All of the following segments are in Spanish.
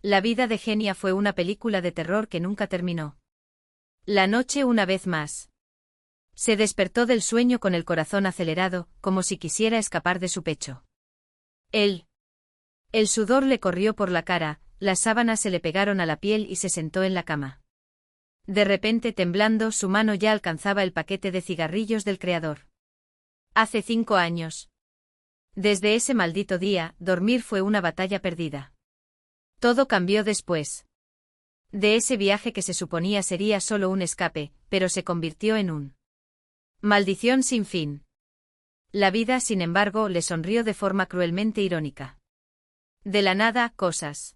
La vida de Genia fue una película de terror que nunca terminó. La noche una vez más. Se despertó del sueño con el corazón acelerado, como si quisiera escapar de su pecho. El sudor le corrió por la cara, las sábanas se le pegaron a la piel y se sentó en la cama. De repente, temblando, su mano ya alcanzaba el paquete de cigarrillos del creador. Hace 5 años. Desde ese maldito día, dormir fue una batalla perdida. Todo cambió después. De ese viaje que se suponía sería solo un escape, pero se convirtió en un maldición sin fin. La vida, sin embargo, le sonrió de forma cruelmente irónica. De la nada, cosas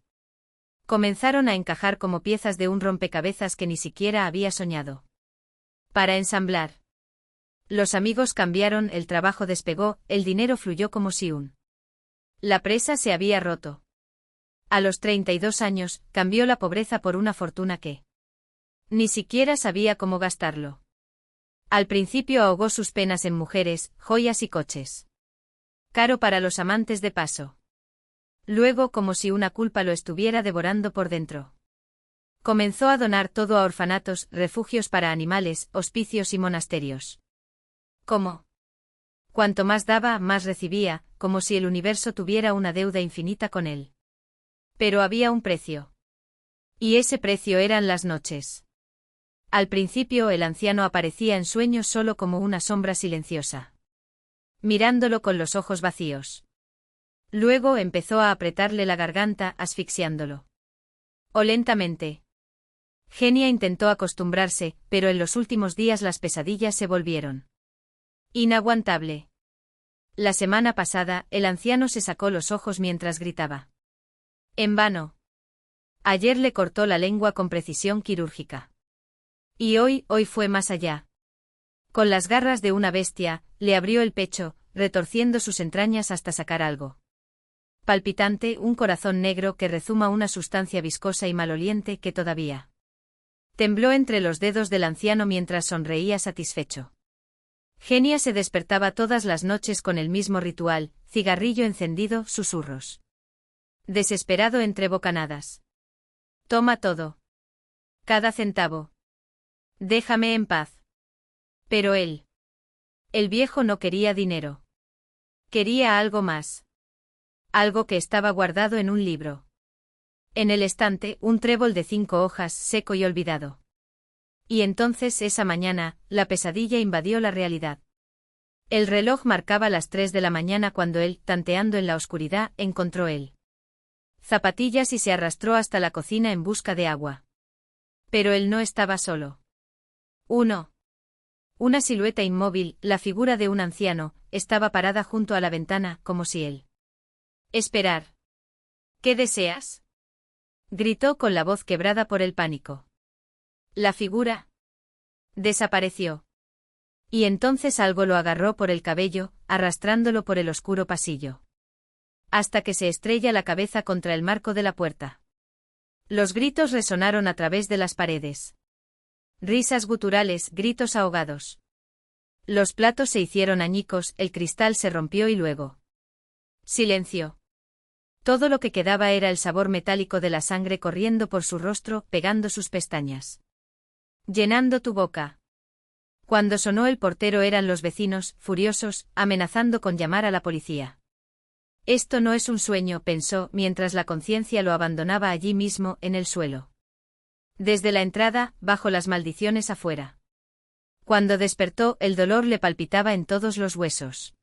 comenzaron a encajar como piezas de un rompecabezas que ni siquiera había soñado. Para ensamblar. Los amigos cambiaron, el trabajo despegó, el dinero fluyó como si la presa se había roto. A los 32 años, cambió la pobreza por una fortuna que ni siquiera sabía cómo gastarlo. Al principio ahogó sus penas en mujeres, joyas y coches. Caro para los amantes de paso. Luego, como si una culpa lo estuviera devorando por dentro, comenzó a donar todo a orfanatos, refugios para animales, hospicios y monasterios. ¿Cómo? Cuanto más daba, más recibía, como si el universo tuviera una deuda infinita con él. Pero había un precio. Y ese precio eran las noches. Al principio el anciano aparecía en sueños solo como una sombra silenciosa, mirándolo con los ojos vacíos. Luego empezó a apretarle la garganta, asfixiándolo. O lentamente. Genia intentó acostumbrarse, pero en los últimos días las pesadillas se volvieron inaguantable. La semana pasada, el anciano se sacó los ojos mientras gritaba. En vano. Ayer le cortó la lengua con precisión quirúrgica. Y hoy fue más allá. Con las garras de una bestia, le abrió el pecho, retorciendo sus entrañas hasta sacar algo palpitante, un corazón negro que rezuma una sustancia viscosa y maloliente que todavía tembló entre los dedos del anciano mientras sonreía satisfecho. Genia se despertaba todas las noches con el mismo ritual, cigarrillo encendido, susurros. Desesperado entre bocanadas. Toma todo. Cada centavo. Déjame en paz. Pero el viejo no quería dinero. Quería algo más. Algo que estaba guardado en un libro. En el estante, un trébol de 5 hojas, seco y olvidado. Y entonces esa mañana, la pesadilla invadió la realidad. El reloj marcaba las 3 de la mañana cuando él, tanteando en la oscuridad, encontró zapatillas y se arrastró hasta la cocina en busca de agua. Pero él no estaba solo. Una silueta inmóvil, la figura de un anciano, estaba parada junto a la ventana, como si él esperar. ¿Qué deseas? Gritó con la voz quebrada por el pánico. La figura desapareció. Y entonces algo lo agarró por el cabello, arrastrándolo por el oscuro pasillo. Hasta que se estrella la cabeza contra el marco de la puerta. Los gritos resonaron a través de las paredes. Risas guturales, gritos ahogados. Los platos se hicieron añicos, el cristal se rompió y luego. Silencio. Todo lo que quedaba era el sabor metálico de la sangre corriendo por su rostro, pegando sus pestañas. Llenando tu boca. Cuando sonó el portero eran los vecinos, furiosos, amenazando con llamar a la policía. Esto no es un sueño, pensó, mientras la conciencia lo abandonaba allí mismo, en el suelo. Desde la entrada, bajo las maldiciones afuera. Cuando despertó, el dolor le palpitaba en todos los huesos.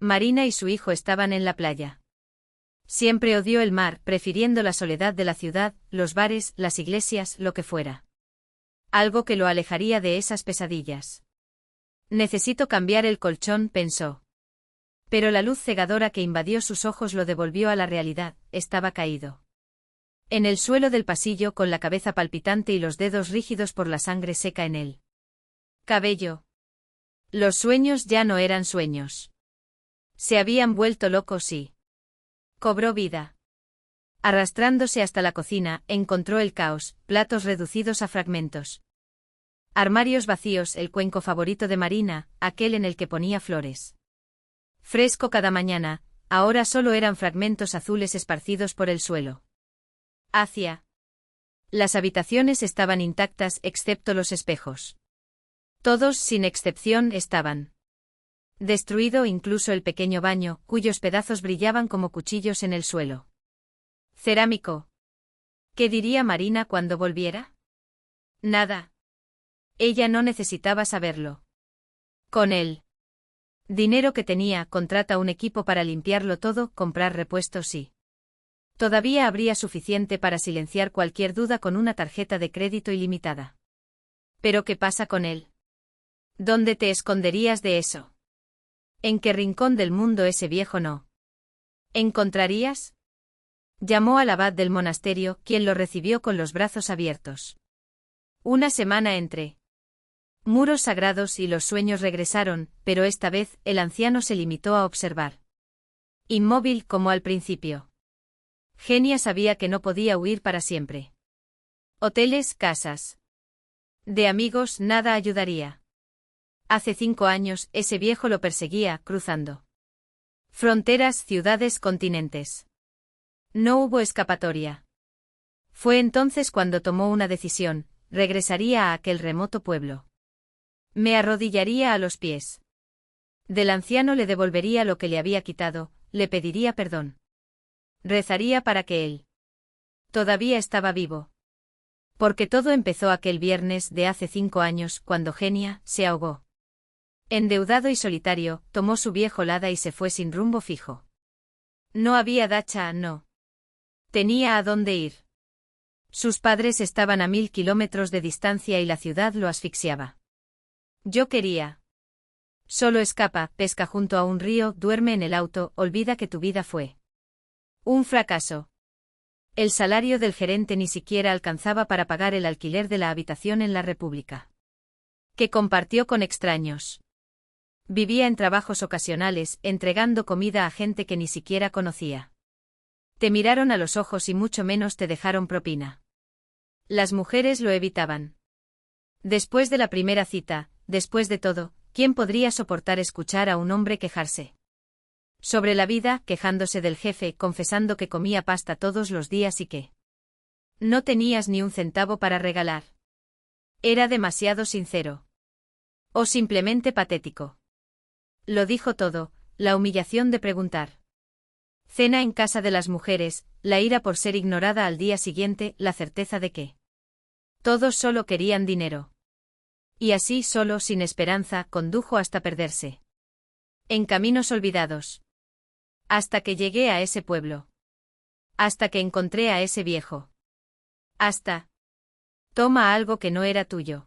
Marina y su hijo estaban en la playa. Siempre odió el mar, prefiriendo la soledad de la ciudad, los bares, las iglesias, lo que fuera. Algo que lo alejaría de esas pesadillas. Necesito cambiar el colchón, pensó. Pero la luz cegadora que invadió sus ojos lo devolvió a la realidad, estaba caído. En el suelo del pasillo con la cabeza palpitante y los dedos rígidos por la sangre seca en él. Cabello. Los sueños ya no eran sueños. Se habían vuelto locos y cobró vida. Arrastrándose hasta la cocina, encontró el caos, platos reducidos a fragmentos. Armarios vacíos, el cuenco favorito de Marina, aquel en el que ponía flores. Fresco cada mañana, ahora solo eran fragmentos azules esparcidos por el suelo. Hacia. Las habitaciones estaban intactas excepto los espejos. Todos, sin excepción, estaban. Destruido incluso el pequeño baño, cuyos pedazos brillaban como cuchillos en el suelo. Cerámico. ¿Qué diría Marina cuando volviera? Nada. Ella no necesitaba saberlo. Con él. Dinero que tenía, contrata un equipo para limpiarlo todo, comprar repuestos sí. Todavía habría suficiente para silenciar cualquier duda con una tarjeta de crédito ilimitada. ¿Pero qué pasa con él? ¿Dónde te esconderías de eso? ¿En qué rincón del mundo ese viejo no encontrarías? Llamó al abad del monasterio, quien lo recibió con los brazos abiertos. Una semana entre muros sagrados y los sueños regresaron, pero esta vez el anciano se limitó a observar. Inmóvil como al principio. Genia sabía que no podía huir para siempre. Hoteles, casas. De amigos nada ayudaría. Hace 5 años, ese viejo lo perseguía, cruzando fronteras, ciudades, continentes. No hubo escapatoria. Fue entonces cuando tomó una decisión, regresaría a aquel remoto pueblo. Me arrodillaría a los pies del anciano, le devolvería lo que le había quitado, le pediría perdón. Rezaría para que él todavía estaba vivo. Porque todo empezó aquel viernes de hace 5 años, cuando Genia se ahogó. Endeudado y solitario, tomó su viejo Lada y se fue sin rumbo fijo. No había dacha, no. Tenía a dónde ir. Sus padres estaban a 1000 kilómetros de distancia y la ciudad lo asfixiaba. Yo quería. Solo escapa, pesca junto a un río, duerme en el auto, olvida que tu vida fue un fracaso. El salario del gerente ni siquiera alcanzaba para pagar el alquiler de la habitación en la República, que compartió con extraños. Vivía en trabajos ocasionales, entregando comida a gente que ni siquiera conocía. Te miraron a los ojos y mucho menos te dejaron propina. Las mujeres lo evitaban. Después de la primera cita, después de todo, ¿quién podría soportar escuchar a un hombre quejarse sobre la vida, quejándose del jefe, confesando que comía pasta todos los días y que no tenías ni un centavo para regalar? Era demasiado sincero. O simplemente patético. Lo dijo todo, la humillación de preguntar. Cena en casa de las mujeres, la ira por ser ignorada al día siguiente, la certeza de que todos solo querían dinero. Y así, solo, sin esperanza, condujo hasta perderse en caminos olvidados. Hasta que llegué a ese pueblo. Hasta que encontré a ese viejo. Hasta. Toma algo que no era tuyo.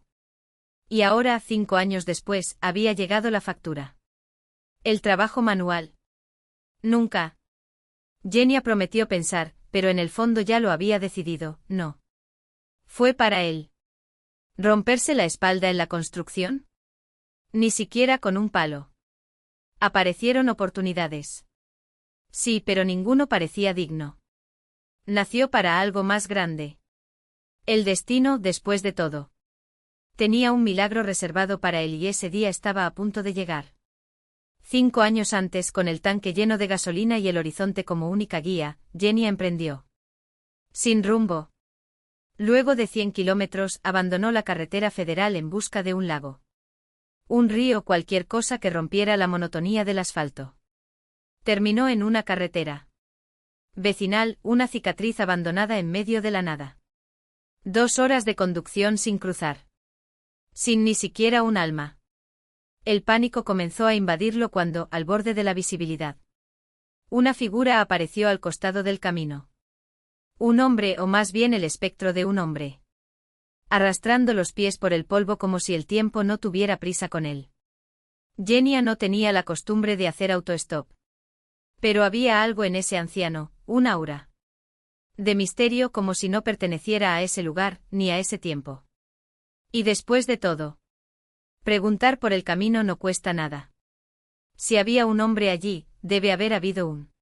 Y ahora, 5 años después, había llegado la factura. El trabajo manual. Nunca. Genia prometió pensar, pero en el fondo ya lo había decidido, no. Fue para él. ¿Romperse la espalda en la construcción? Ni siquiera con un palo. Aparecieron oportunidades. Sí, pero ninguno parecía digno. Nació para algo más grande. El destino, después de todo. Tenía un milagro reservado para él y ese día estaba a punto de llegar. 5 años antes, con el tanque lleno de gasolina y el horizonte como única guía, Genia emprendió. Sin rumbo. Luego de 100 kilómetros, abandonó la carretera federal en busca de un lago. Un río, cualquier cosa que rompiera la monotonía del asfalto. Terminó en una carretera vecinal, una cicatriz abandonada en medio de la nada. 2 horas de conducción sin cruzar. Sin ni siquiera un alma. El pánico comenzó a invadirlo cuando, al borde de la visibilidad, una figura apareció al costado del camino. Un hombre, o más bien el espectro de un hombre. Arrastrando los pies por el polvo como si el tiempo no tuviera prisa con él. Genia no tenía la costumbre de hacer autostop. Pero había algo en ese anciano, un aura de misterio, como si no perteneciera a ese lugar, ni a ese tiempo. Y después de todo, preguntar por el camino no cuesta nada. Si había un hombre allí, debe haber habido un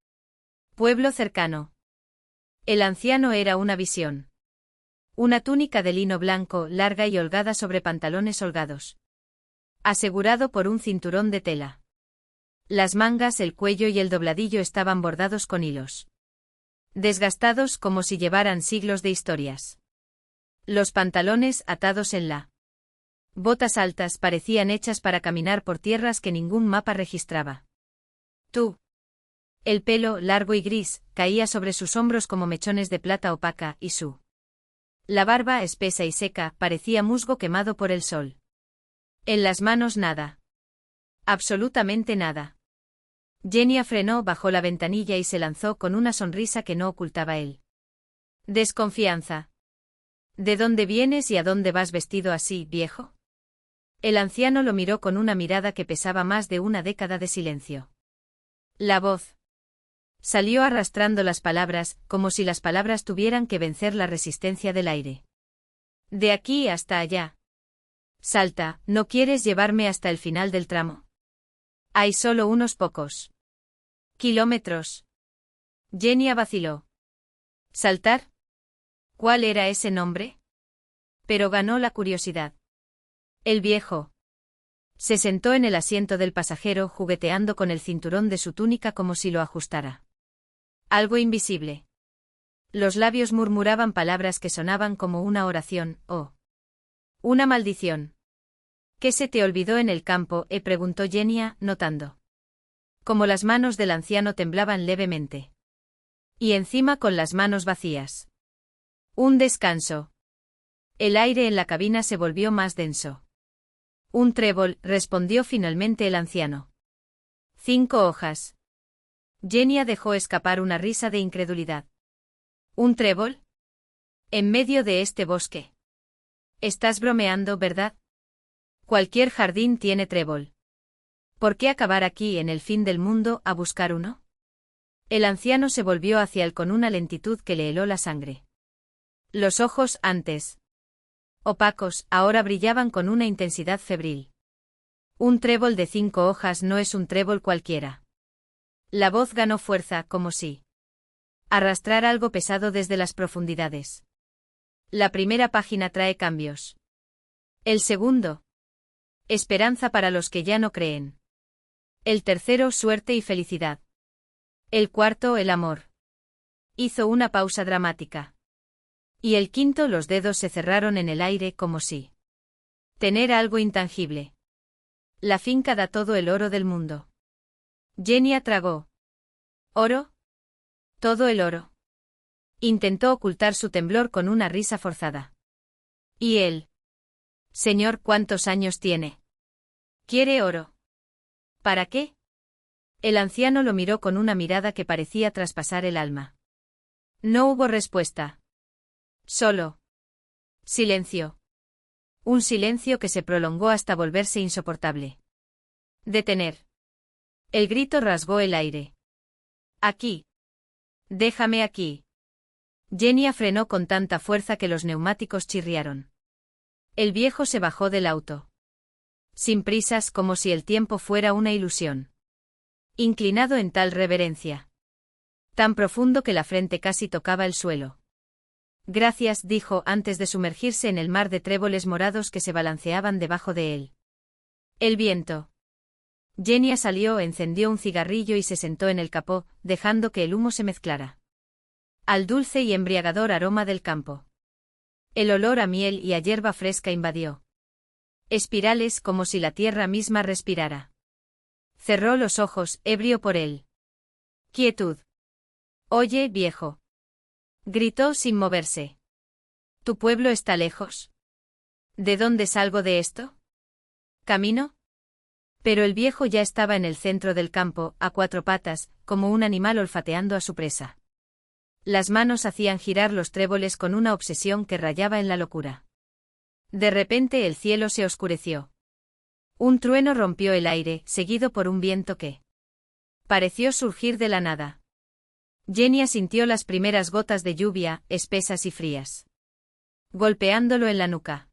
pueblo cercano. El anciano era una visión. Una túnica de lino blanco, larga y holgada sobre pantalones holgados. Asegurado por un cinturón de tela. Las mangas, el cuello y el dobladillo estaban bordados con hilos desgastados como si llevaran siglos de historias. Los pantalones atados en la botas altas parecían hechas para caminar por tierras que ningún mapa registraba. Tú. El pelo, largo y gris, caía sobre sus hombros como mechones de plata opaca, y la barba, espesa y seca, parecía musgo quemado por el sol. En las manos nada. Absolutamente nada. Genia frenó bajo la ventanilla y se lanzó con una sonrisa que no ocultaba él. Desconfianza. ¿De dónde vienes y a dónde vas vestido así, viejo? El anciano lo miró con una mirada que pesaba más de una década de silencio. La voz salió arrastrando las palabras, como si las palabras tuvieran que vencer la resistencia del aire. De aquí hasta allá. Salta, ¿no quieres llevarme hasta el final del tramo? Hay solo unos pocos kilómetros. Genia vaciló. ¿Saltar? ¿Cuál era ese nombre? Pero ganó la curiosidad. El viejo se sentó en el asiento del pasajero jugueteando con el cinturón de su túnica como si lo ajustara. Algo invisible. Los labios murmuraban palabras que sonaban como una oración, o una maldición. ¿Qué se te olvidó en el campo?, preguntó Genia, notando como las manos del anciano temblaban levemente. Y encima con las manos vacías. Un descanso. El aire en la cabina se volvió más denso. Un trébol, respondió finalmente el anciano. 5 hojas. Genia dejó escapar una risa de incredulidad. ¿Un trébol? ¿En medio de este bosque? Estás bromeando, ¿verdad? Cualquier jardín tiene trébol. ¿Por qué acabar aquí en el fin del mundo a buscar uno? El anciano se volvió hacia él con una lentitud que le heló la sangre. Los ojos, antes opacos, ahora brillaban con una intensidad febril. Un trébol de 5 hojas no es un trébol cualquiera. La voz ganó fuerza, como si arrastrar algo pesado desde las profundidades. La primera página trae cambios. El segundo, esperanza para los que ya no creen. El tercero, suerte y felicidad. El cuarto, el amor. Hizo una pausa dramática. Y el quinto, los dedos se cerraron en el aire como si tener algo intangible. La finca da todo el oro del mundo. Genia tragó. ¿Oro? Todo el oro. Intentó ocultar su temblor con una risa forzada. ¿Y él? Señor, ¿cuántos años tiene? ¿Quiere oro? ¿Para qué? El anciano lo miró con una mirada que parecía traspasar el alma. No hubo respuesta. Solo silencio. Un silencio que se prolongó hasta volverse insoportable. Detener. El grito rasgó el aire. Aquí. Déjame aquí. Genia frenó con tanta fuerza que los neumáticos chirriaron. El viejo se bajó del auto. Sin prisas, como si el tiempo fuera una ilusión. Inclinado en tal reverencia. Tan profundo que la frente casi tocaba el suelo. Gracias, dijo antes de sumergirse en el mar de tréboles morados que se balanceaban debajo de él. El viento. Genia salió, encendió un cigarrillo y se sentó en el capó, dejando que el humo se mezclara al dulce y embriagador aroma del campo. El olor a miel y a hierba fresca invadió espirales como si la tierra misma respirara. Cerró los ojos, ebrio por él. Quietud. Oye, viejo. Gritó sin moverse. ¿Tu pueblo está lejos? ¿De dónde salgo de esto? ¿Camino? Pero el viejo ya estaba en el centro del campo, a 4 patas, como un animal olfateando a su presa. Las manos hacían girar los tréboles con una obsesión que rayaba en la locura. De repente el cielo se oscureció. Un trueno rompió el aire, seguido por un viento que pareció surgir de la nada. Genia sintió las primeras gotas de lluvia, espesas y frías, golpeándolo en la nuca.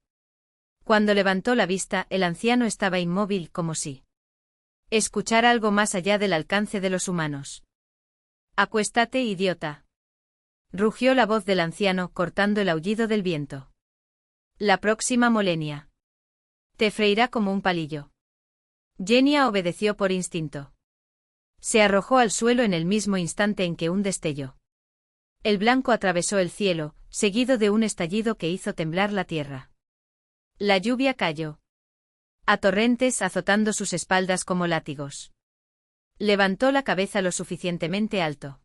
Cuando levantó la vista, el anciano estaba inmóvil, como si escuchara algo más allá del alcance de los humanos. «Acuéstate, idiota», rugió la voz del anciano, cortando el aullido del viento. «La próxima molenia te freirá como un palillo». Genia obedeció por instinto. Se arrojó al suelo en el mismo instante en que un destello El blanco atravesó el cielo, seguido de un estallido que hizo temblar la tierra. La lluvia cayó a torrentes, azotando sus espaldas como látigos. Levantó la cabeza lo suficientemente alto.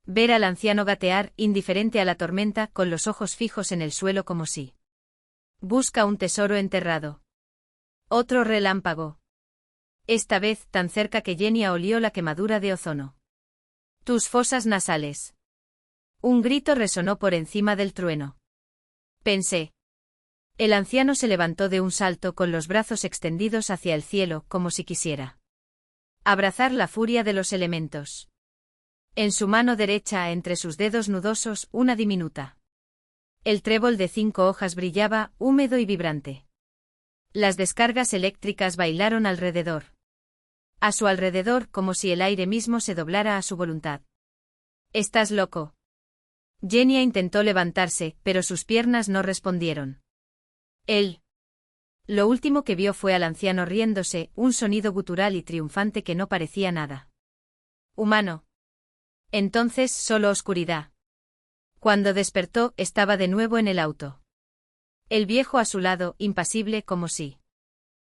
Ver al anciano gatear, indiferente a la tormenta, con los ojos fijos en el suelo como si busca un tesoro enterrado. Otro relámpago. Esta vez tan cerca que Genia olió la quemadura de ozono. Tus fosas nasales. Un grito resonó por encima del trueno. Pensé. El anciano se levantó de un salto con los brazos extendidos hacia el cielo, como si quisiera abrazar la furia de los elementos. En su mano derecha, entre sus dedos nudosos, una diminuta. El trébol de 5 hojas brillaba, húmedo y vibrante. Las descargas eléctricas bailaron alrededor. A su alrededor, como si el aire mismo se doblara a su voluntad. ¿Estás loco? Genia intentó levantarse, pero sus piernas no respondieron. Él. Lo último que vio fue al anciano riéndose, un sonido gutural y triunfante que no parecía nada humano. Entonces solo oscuridad. Cuando despertó, estaba de nuevo en el auto. El viejo a su lado, impasible como si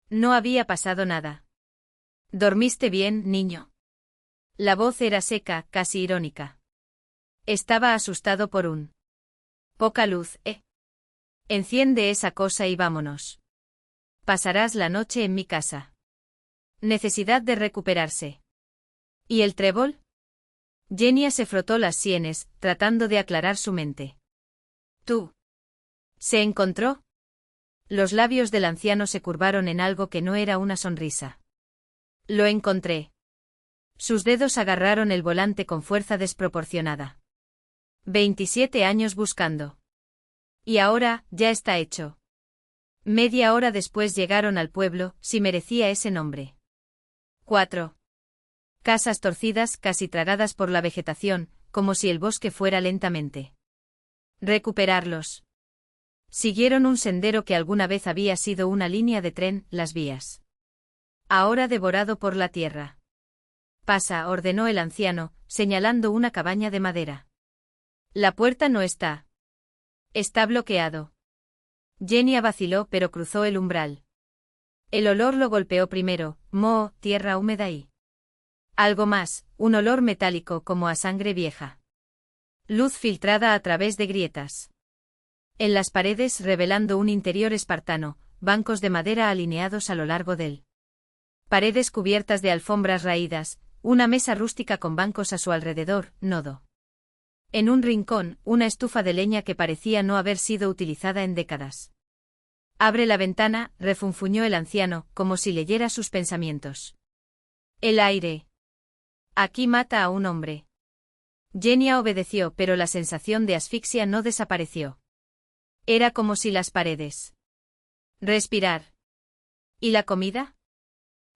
no había pasado nada. ¿Dormiste bien, niño? La voz era seca, casi irónica. Estaba asustado por un poca luz, ¿eh? Enciende esa cosa y vámonos. Pasarás la noche en mi casa. Necesidad de recuperarse. ¿Y el trébol? Genia se frotó las sienes, tratando de aclarar su mente. ¿Tú? ¿Se encontró? Los labios del anciano se curvaron en algo que no era una sonrisa. Lo encontré. Sus dedos agarraron el volante con fuerza desproporcionada. 27 años buscando. Y ahora, ya está hecho. Media hora después llegaron al pueblo, si merecía ese nombre. 4. Casas torcidas, casi tragadas por la vegetación, como si el bosque fuera lentamente recuperarlos. Siguieron un sendero que alguna vez había sido una línea de tren, las vías. Ahora devorado por la tierra. Pasa, ordenó el anciano, señalando una cabaña de madera. La puerta no está. Está bloqueado. Genia vaciló pero cruzó el umbral. El olor lo golpeó primero, moho, tierra húmeda y algo más, un olor metálico como a sangre vieja. Luz filtrada a través de grietas. En las paredes revelando un interior espartano, bancos de madera alineados a lo largo del paredes cubiertas de alfombras raídas, una mesa rústica con bancos a su alrededor, nodo. En un rincón, una estufa de leña que parecía no haber sido utilizada en décadas. Abre la ventana, refunfuñó el anciano, como si leyera sus pensamientos. El aire. Aquí mata a un hombre. Genia obedeció, pero la sensación de asfixia no desapareció. Era como si las paredes. Respirar. ¿Y la comida?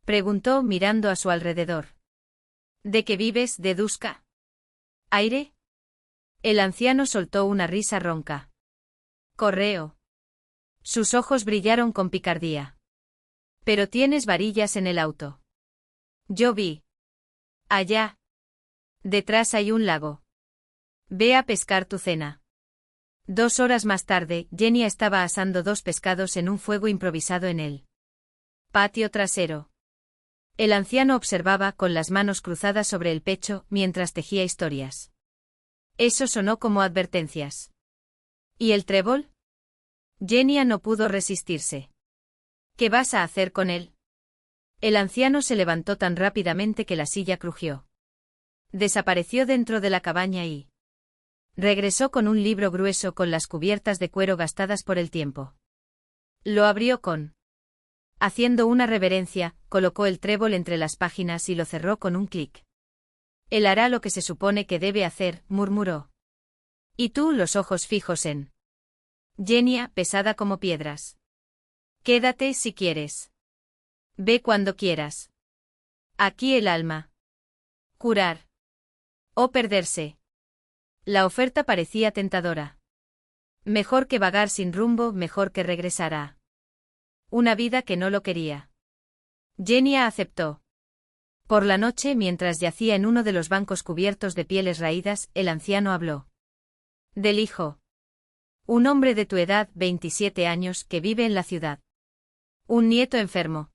Preguntó mirando a su alrededor. ¿De qué vives, deduzca? ¿Aire? El anciano soltó una risa ronca. Correo. Sus ojos brillaron con picardía. Pero tienes varillas en el auto. Yo vi. Allá. Detrás hay un lago. Ve a pescar tu cena. 2 horas más tarde, Genia estaba asando 2 pescados en un fuego improvisado en el patio trasero. El anciano observaba con las manos cruzadas sobre el pecho mientras tejía historias. Eso sonó como advertencias. ¿Y el trébol? Genia no pudo resistirse. ¿Qué vas a hacer con él? El anciano se levantó tan rápidamente que la silla crujió. Desapareció dentro de la cabaña y regresó con un libro grueso con las cubiertas de cuero gastadas por el tiempo. Lo abrió haciendo una reverencia, colocó el trébol entre las páginas y lo cerró con un clic. Él hará lo que se supone que debe hacer, murmuró. Y tú, los ojos fijos en Genia, pesada como piedras. Quédate si quieres. Ve cuando quieras. Aquí el alma. Curar. O perderse. La oferta parecía tentadora. Mejor que vagar sin rumbo, mejor que regresar a una vida que no lo quería. Genia aceptó. Por la noche, mientras yacía en uno de los bancos cubiertos de pieles raídas, el anciano habló. Del hijo. Un hombre de tu edad, 27 años, que vive en la ciudad. Un nieto enfermo.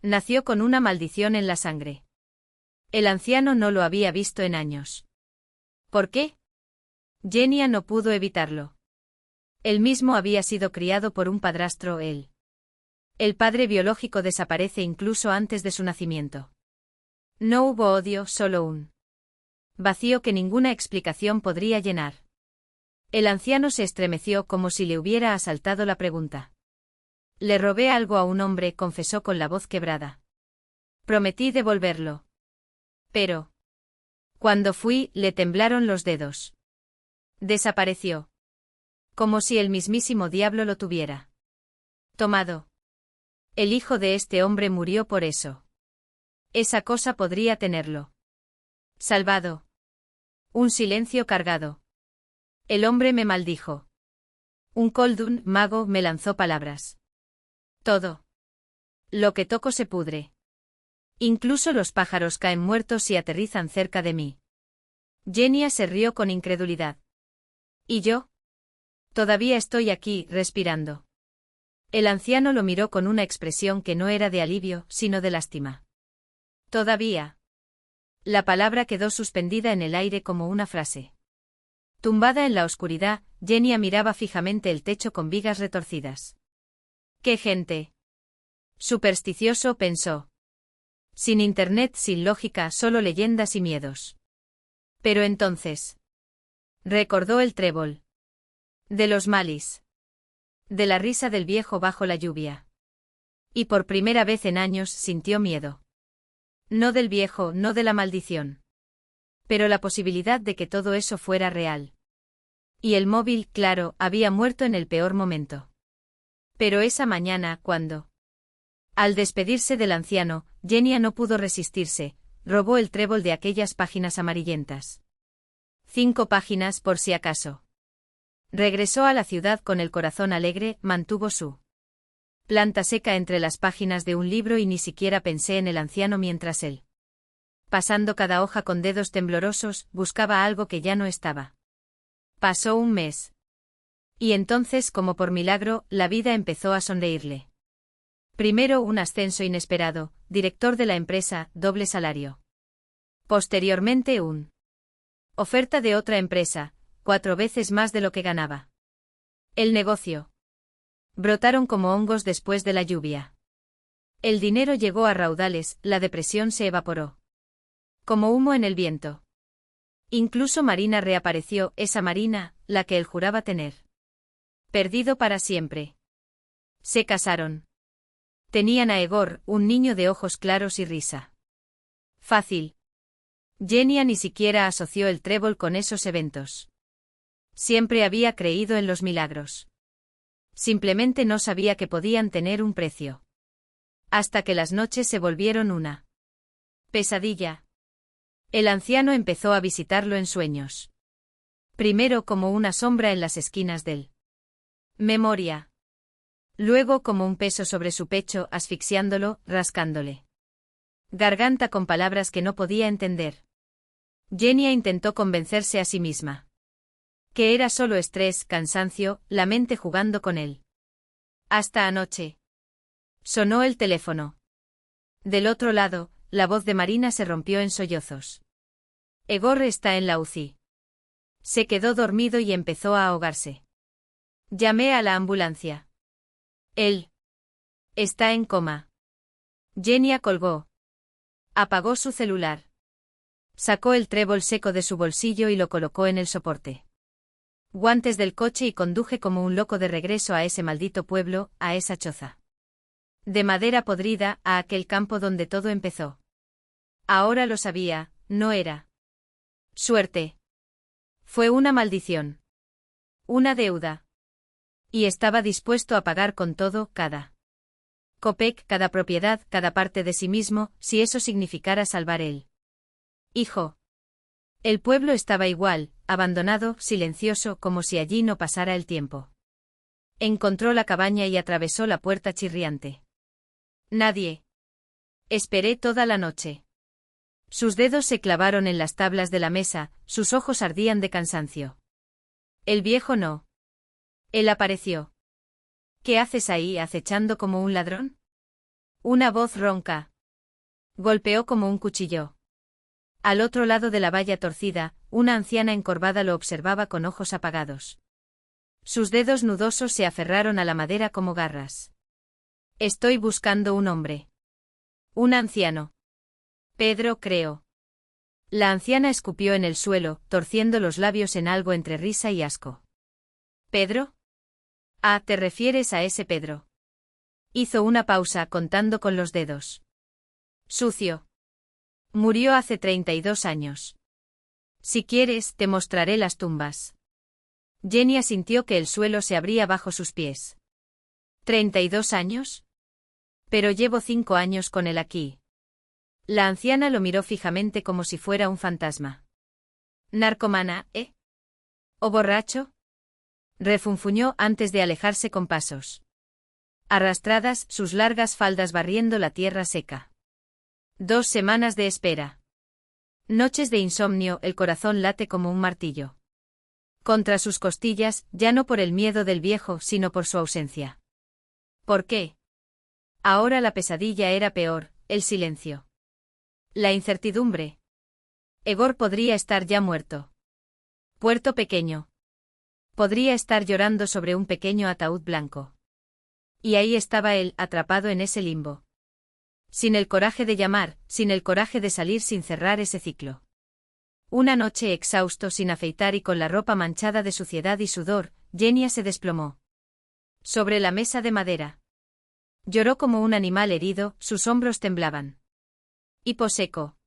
Nació con una maldición en la sangre. El anciano no lo había visto en años. ¿Por qué? Genia no pudo evitarlo. Él mismo había sido criado por un padrastro, él. El padre biológico desaparece incluso antes de su nacimiento. No hubo odio, solo un vacío que ninguna explicación podría llenar. El anciano se estremeció como si le hubiera asaltado la pregunta. Le robé algo a un hombre, confesó con la voz quebrada. Prometí devolverlo. Pero cuando fui, le temblaron los dedos. Desapareció. Como si el mismísimo diablo lo tuviera tomado. El hijo de este hombre murió por eso. Esa cosa podría tenerlo salvado. Un silencio cargado. El hombre me maldijo. Un Koldun, mago, me lanzó palabras. Todo lo que toco se pudre. Incluso los pájaros caen muertos y aterrizan cerca de mí. Genia se rió con incredulidad. ¿Y yo? Todavía estoy aquí, respirando. El anciano lo miró con una expresión que no era de alivio, sino de lástima. Todavía. La palabra quedó suspendida en el aire como una frase. Tumbada en la oscuridad, Genia miraba fijamente el techo con vigas retorcidas. ¡Qué gente! Supersticioso, pensó. Sin internet, sin lógica, solo leyendas y miedos. Pero entonces recordó el trébol. De los malis. De la risa del viejo bajo la lluvia. Y por primera vez en años sintió miedo. No del viejo, no de la maldición. Pero la posibilidad de que todo eso fuera real. Y el móvil, claro, había muerto en el peor momento. Pero esa mañana, cuando al despedirse del anciano, Genia no pudo resistirse, robó el trébol de aquellas páginas amarillentas. 5 páginas por si acaso. Regresó a la ciudad con el corazón alegre, mantuvo su planta seca entre las páginas de un libro y ni siquiera pensé en el anciano mientras él, pasando cada hoja con dedos temblorosos, buscaba algo que ya no estaba. Pasó un mes. Y entonces, como por milagro, la vida empezó a sonreírle. Primero un ascenso inesperado, director de la empresa, doble salario. Posteriormente oferta de otra empresa, 4 veces más de lo que ganaba. El negocio. Brotaron como hongos después de la lluvia. El dinero llegó a raudales, la depresión se evaporó. Como humo en el viento. Incluso Marina reapareció, esa Marina, la que él juraba tener perdido para siempre. Se casaron. Tenían a Egor, un niño de ojos claros y risa fácil. Genia ni siquiera asoció el trébol con esos eventos. Siempre había creído en los milagros. Simplemente no sabía que podían tener un precio. Hasta que las noches se volvieron una pesadilla. El anciano empezó a visitarlo en sueños. Primero como una sombra en las esquinas del memoria. Luego como un peso sobre su pecho, asfixiándolo, rascándole garganta con palabras que no podía entender. Genia intentó convencerse a sí misma. Que era solo estrés, cansancio, la mente jugando con él. Hasta anoche. Sonó el teléfono. Del otro lado, la voz de Marina se rompió en sollozos. Egor está en la UCI. Se quedó dormido y empezó a ahogarse. Llamé a la ambulancia. Él está en coma. Genia colgó. Apagó su celular. Sacó el trébol seco de su bolsillo y lo colocó en el soporte. Guantes del coche y conduje como un loco de regreso a ese maldito pueblo, a esa choza de madera podrida, a aquel campo donde todo empezó. Ahora lo sabía, no era suerte. Fue una maldición. Una deuda. Y estaba dispuesto a pagar con todo, cada copec, cada propiedad, cada parte de sí mismo, si eso significara salvar él. Hijo. El pueblo estaba igual, abandonado, silencioso, como si allí no pasara el tiempo. Encontró la cabaña y atravesó la puerta chirriante. Nadie. Esperé toda la noche. Sus dedos se clavaron en las tablas de la mesa, sus ojos ardían de cansancio. El viejo no. Él apareció. ¿Qué haces ahí acechando como un ladrón? Una voz ronca. Golpeó como un cuchillo. Al otro lado de la valla torcida, una anciana encorvada lo observaba con ojos apagados. Sus dedos nudosos se aferraron a la madera como garras. Estoy buscando un hombre. Un anciano. Pedro, creo. La anciana escupió en el suelo, torciendo los labios en algo entre risa y asco. ¿Pedro? Ah, ¿te refieres a ese Pedro? Hizo una pausa, contando con los dedos. Sucio. Murió hace 32 años. Si quieres, te mostraré las tumbas. Jenny sintió que el suelo se abría bajo sus pies. ¿32 años? Pero llevo 5 años con él aquí. La anciana lo miró fijamente como si fuera un fantasma. ¿Narcomana, eh? ¿O borracho? Refunfuñó antes de alejarse con pasos. Arrastradas, sus largas faldas barriendo la tierra seca. 2 semanas de espera. Noches de insomnio, el corazón late como un martillo. Contra sus costillas, ya no por el miedo del viejo, sino por su ausencia. ¿Por qué? Ahora la pesadilla era peor, el silencio. La incertidumbre. Egor podría estar ya muerto. Puerto Pequeño. Podría estar llorando sobre un pequeño ataúd blanco. Y ahí estaba él, atrapado en ese limbo. Sin el coraje de llamar, sin el coraje de salir sin cerrar ese ciclo. Una noche exhausto, sin afeitar y con la ropa manchada de suciedad y sudor, Jenny se desplomó. Sobre la mesa de madera. Lloró como un animal herido, sus hombros temblaban. Hipo seco.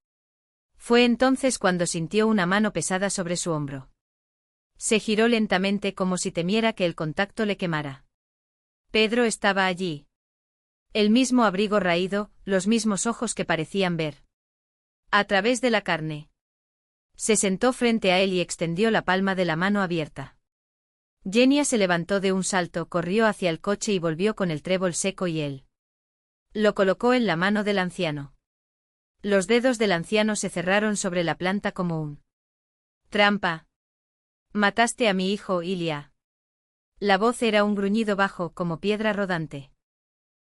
Fue entonces cuando sintió una mano pesada sobre su hombro. Se giró lentamente como si temiera que el contacto le quemara. Pedro estaba allí. El mismo abrigo raído, los mismos ojos que parecían ver. A través de la carne. Se sentó frente a él y extendió la palma de la mano abierta. Jenny se levantó de un salto, corrió hacia el coche y volvió con el trébol seco y él. Lo colocó en la mano del anciano. Los dedos del anciano se cerraron sobre la planta como un trampa. Mataste a mi hijo, Ilia. La voz era un gruñido bajo como piedra rodante.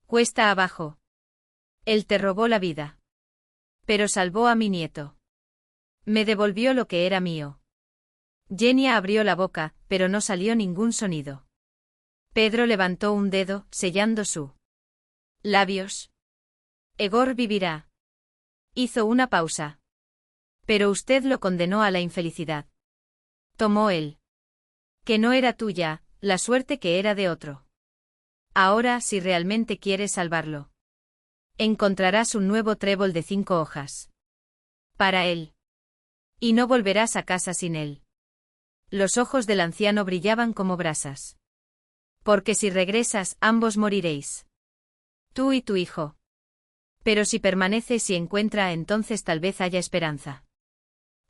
Cuesta abajo. Él te robó la vida. Pero salvó a mi nieto. Me devolvió lo que era mío. Jenny abrió la boca, pero no salió ningún sonido. Pedro levantó un dedo, sellando su labios. Egor vivirá. Hizo una pausa. Pero usted lo condenó a la infelicidad. Tomó él. Que no era tuya, la suerte que era de otro. Ahora, si realmente quieres salvarlo, encontrarás un nuevo trébol de 5 hojas. Para él. Y no volverás a casa sin él. Los ojos del anciano brillaban como brasas. Porque si regresas, ambos moriréis. Tú y tu hijo. Pero si permaneces y encuentra, entonces tal vez haya esperanza.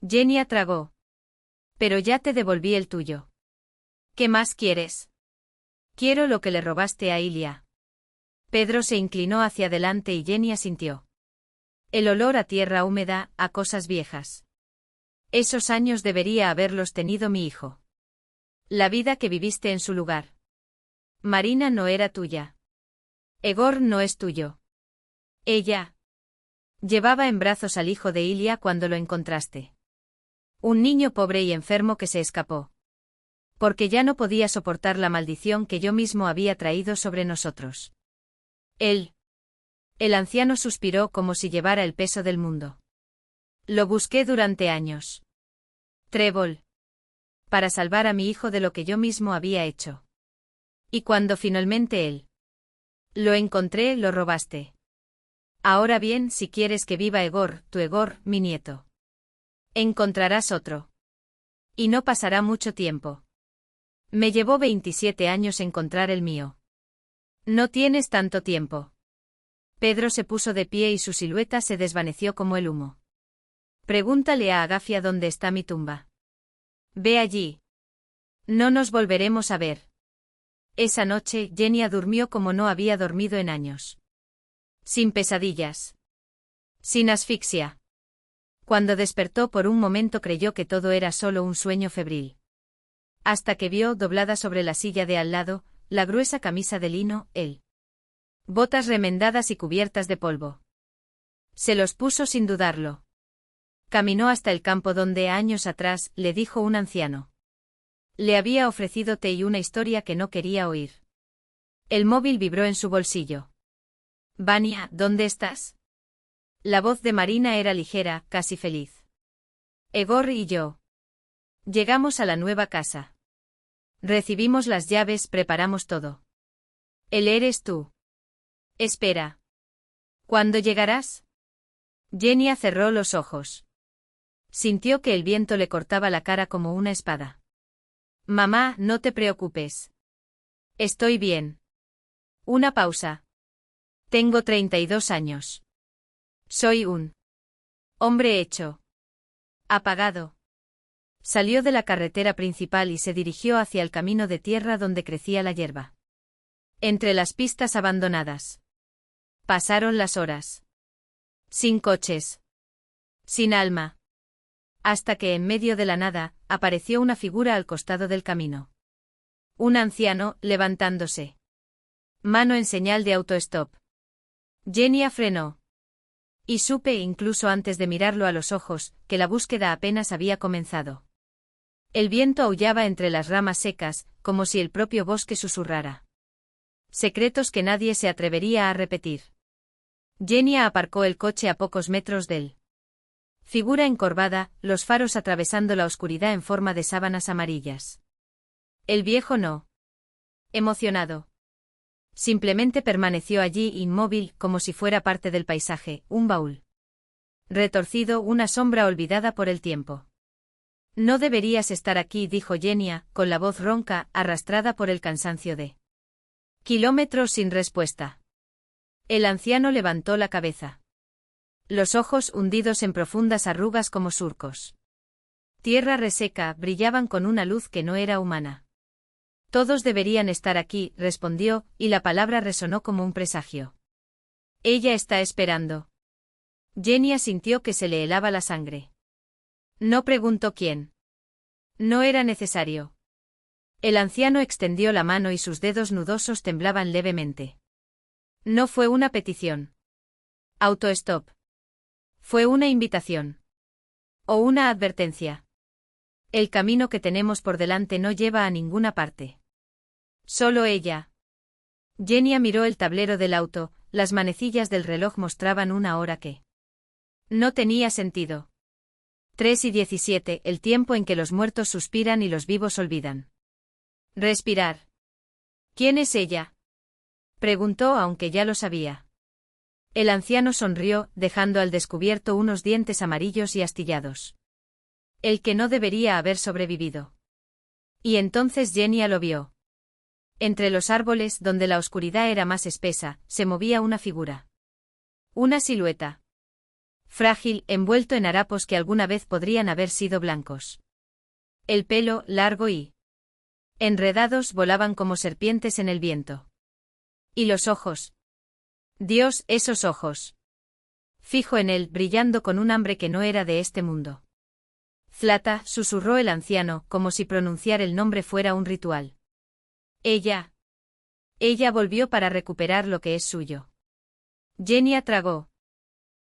Jenny tragó. Pero ya te devolví el tuyo. ¿Qué más quieres? Quiero lo que le robaste a Ilia. Pedro se inclinó hacia adelante y Jenny asintió. El olor a tierra húmeda, a cosas viejas. Esos años debería haberlos tenido mi hijo. La vida que viviste en su lugar. Marina no era tuya. Egor no es tuyo. Ella. Llevaba en brazos al hijo de Ilia cuando lo encontraste. Un niño pobre y enfermo que se escapó. Porque ya no podía soportar la maldición que yo mismo había traído sobre nosotros. Él. El anciano suspiró como si llevara el peso del mundo. Lo busqué durante años. Trébol. Para salvar a mi hijo de lo que yo mismo había hecho. Y cuando finalmente él. Lo encontré, lo robaste. Ahora bien, si quieres que viva Egor, tu Egor, mi nieto. Encontrarás otro. Y no pasará mucho tiempo. Me llevó 27 años encontrar el mío. No tienes tanto tiempo. Pedro se puso de pie y su silueta se desvaneció como el humo. Pregúntale a Agafia dónde está mi tumba. Ve allí. No nos volveremos a ver. Esa noche, Jenny durmió como no había dormido en años. Sin pesadillas. Sin asfixia. Cuando despertó por un momento creyó que todo era solo un sueño febril. hasta que vio, doblada sobre la silla de al lado, la gruesa camisa de lino, botas remendadas y cubiertas de polvo. Se los puso sin dudarlo. Caminó hasta el campo donde años atrás, le dijo un anciano. Le había ofrecido té y una historia que no quería oír. El móvil vibró en su bolsillo. Vania, ¿dónde estás? La voz de Marina era ligera, casi feliz. Egor y yo. Llegamos a la nueva casa. Recibimos las llaves, preparamos todo. Él eres tú. Espera. ¿Cuándo llegarás? Genia cerró los ojos. Sintió que el viento le cortaba la cara como una espada. Mamá, no te preocupes. Estoy bien. Una pausa. Tengo 32 años. Soy un hombre hecho. Apagado. Salió de la carretera principal y se dirigió hacia el camino de tierra donde crecía la hierba. Entre las pistas abandonadas. Pasaron las horas. Sin coches. Sin alma. Hasta que en medio de la nada, apareció una figura al costado del camino. Un anciano, levantándose. Mano en señal de autostop. Genia frenó. Y supe, incluso antes de mirarlo a los ojos, que la búsqueda apenas había comenzado. El viento aullaba entre las ramas secas, como si el propio bosque susurrara. Secretos que nadie se atrevería a repetir. Genia aparcó el coche a pocos metros de él. Figura encorvada, los faros atravesando la oscuridad en forma de sábanas amarillas. El viejo no. Emocionado. Simplemente permaneció allí inmóvil, como si fuera parte del paisaje, un baúl. Retorcido, una sombra olvidada por el tiempo. No deberías estar aquí, dijo Genia, con la voz ronca, arrastrada por el cansancio de kilómetros sin respuesta. El anciano levantó la cabeza. Los ojos hundidos en profundas arrugas como surcos. Tierra reseca, brillaban con una luz que no era humana. Todos deberían estar aquí, respondió, y la palabra resonó como un presagio. Ella está esperando. Genia sintió que se le helaba la sangre. No preguntó quién. No era necesario. El anciano extendió la mano y sus dedos nudosos temblaban levemente. No fue una petición. Autostop. Fue una invitación. O una advertencia. El camino que tenemos por delante no lleva a ninguna parte. Solo ella. Genia miró el tablero del auto, las manecillas del reloj mostraban una hora que no tenía sentido. 3:17, el tiempo en que los muertos suspiran y los vivos olvidan. Respirar. ¿Quién es ella? Preguntó, aunque ya lo sabía. El anciano sonrió, dejando al descubierto unos dientes amarillos y astillados. El que no debería haber sobrevivido. Y entonces Genia lo vio. Entre los árboles, donde la oscuridad era más espesa, se movía una figura. Una silueta. Frágil, envuelto en harapos que alguna vez podrían haber sido blancos. El pelo, largo y enredados, volaban como serpientes en el viento. Y los ojos. Dios, esos ojos. Fijo en él, brillando con un hambre que no era de este mundo. Zlata, susurró el anciano, como si pronunciar el nombre fuera un ritual. Ella. Ella volvió para recuperar lo que es suyo. Genia tragó.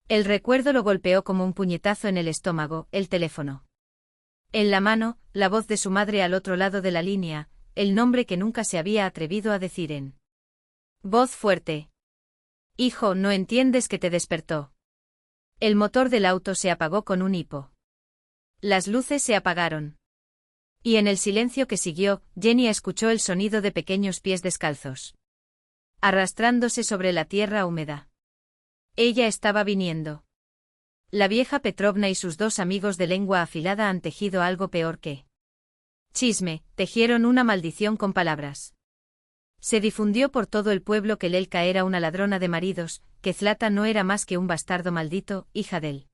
El recuerdo lo golpeó como un puñetazo en el estómago, el teléfono. En la mano, la voz de su madre al otro lado de la línea, el nombre que nunca se había atrevido a decir en voz fuerte. Hijo, ¿no entiendes que te despertó? El motor del auto se apagó con un hipo. Las luces se apagaron. Y en el silencio que siguió, Genia escuchó el sonido de pequeños pies descalzos. Arrastrándose sobre la tierra húmeda. Ella estaba viniendo. La vieja Petrovna y sus dos amigos de lengua afilada han tejido algo peor que chisme, tejieron una maldición con palabras. Se difundió por todo el pueblo que Lelka era una ladrona de maridos, que Zlata no era más que un bastardo maldito, hija del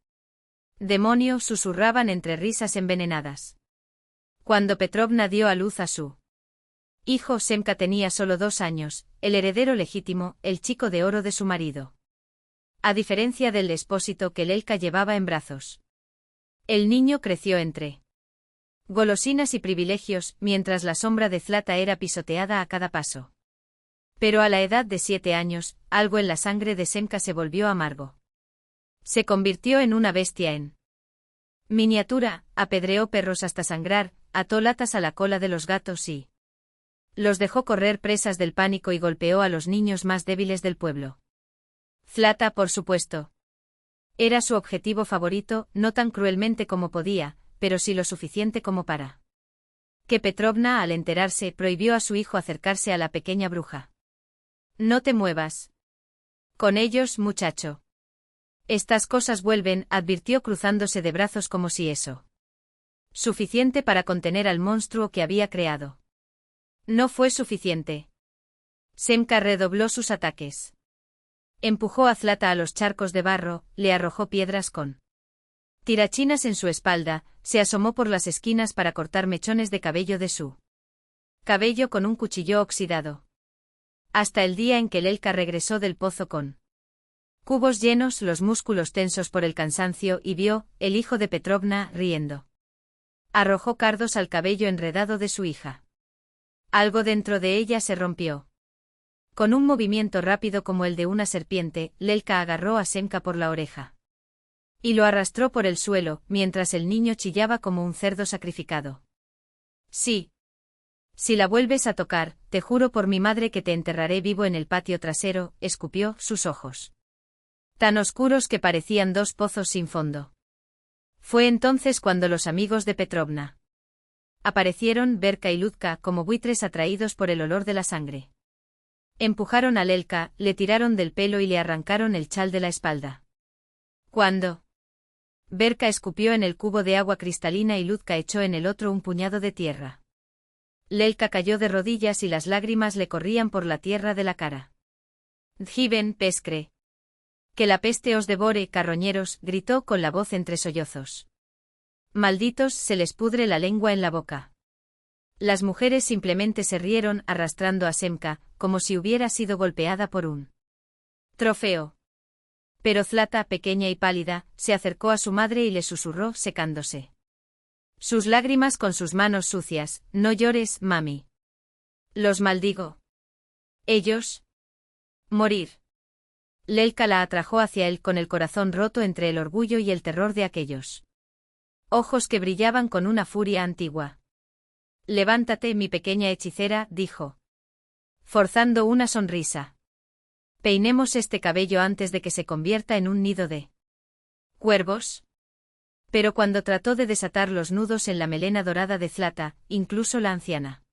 demonio, susurraban entre risas envenenadas. Cuando Petrovna dio a luz a su hijo, Semka tenía solo 2 años, el heredero legítimo, el chico de oro de su marido. A diferencia del expósito que Lelka llevaba en brazos. El niño creció entre golosinas y privilegios, mientras la sombra de Zlata era pisoteada a cada paso. Pero a la edad de 7 años, algo en la sangre de Semka se volvió amargo. Se convirtió en una bestia en miniatura, apedreó perros hasta sangrar, ató latas a la cola de los gatos y los dejó correr presas del pánico y golpeó a los niños más débiles del pueblo. Zlata, por supuesto. Era su objetivo favorito, no tan cruelmente como podía, pero sí lo suficiente como para que Petrovna, al enterarse, prohibió a su hijo acercarse a la pequeña bruja. No te muevas con ellos, muchacho. Estas cosas vuelven, advirtió cruzándose de brazos como si eso suficiente para contener al monstruo que había creado. No fue suficiente. Semka redobló sus ataques. Empujó a Zlata a los charcos de barro, le arrojó piedras con tirachinas en su espalda, se asomó por las esquinas para cortar mechones de cabello de su cabello con un cuchillo oxidado. Hasta el día en que Lelka regresó del pozo con cubos llenos, los músculos tensos por el cansancio, y vio, el hijo de Petrovna, riendo. Arrojó cardos al cabello enredado de su hija. Algo dentro de ella se rompió. Con un movimiento rápido como el de una serpiente, Lelka agarró a Semka por la oreja y lo arrastró por el suelo, mientras el niño chillaba como un cerdo sacrificado. Sí. Si la vuelves a tocar, te juro por mi madre que te enterraré vivo en el patio trasero, escupió, sus ojos tan oscuros que parecían 2 pozos sin fondo. Fue entonces cuando los amigos de Petrovna aparecieron, Berka y Ludka, como buitres atraídos por el olor de la sangre. Empujaron a Lelka, le tiraron del pelo y le arrancaron el chal de la espalda. ¿Cuándo? Berka escupió en el cubo de agua cristalina y Ludka echó en el otro un puñado de tierra. Lelka cayó de rodillas y las lágrimas le corrían por la tierra de la cara. Djiben Peskre. Que la peste os devore, carroñeros, gritó con la voz entre sollozos. Malditos, se les pudre la lengua en la boca. Las mujeres simplemente se rieron, arrastrando a Semka, como si hubiera sido golpeada por un trofeo. Pero Zlata, pequeña y pálida, se acercó a su madre y le susurró, secándose sus lágrimas con sus manos sucias: no llores, mami. Los maldigo. Ellos morir. Lelka la atrajo hacia él con el corazón roto entre el orgullo y el terror de aquellos ojos que brillaban con una furia antigua. Levántate, mi pequeña hechicera, dijo, forzando una sonrisa. Peinemos este cabello antes de que se convierta en un nido de cuervos. Pero cuando trató de desatar los nudos en la melena dorada de Zlata, incluso la anciana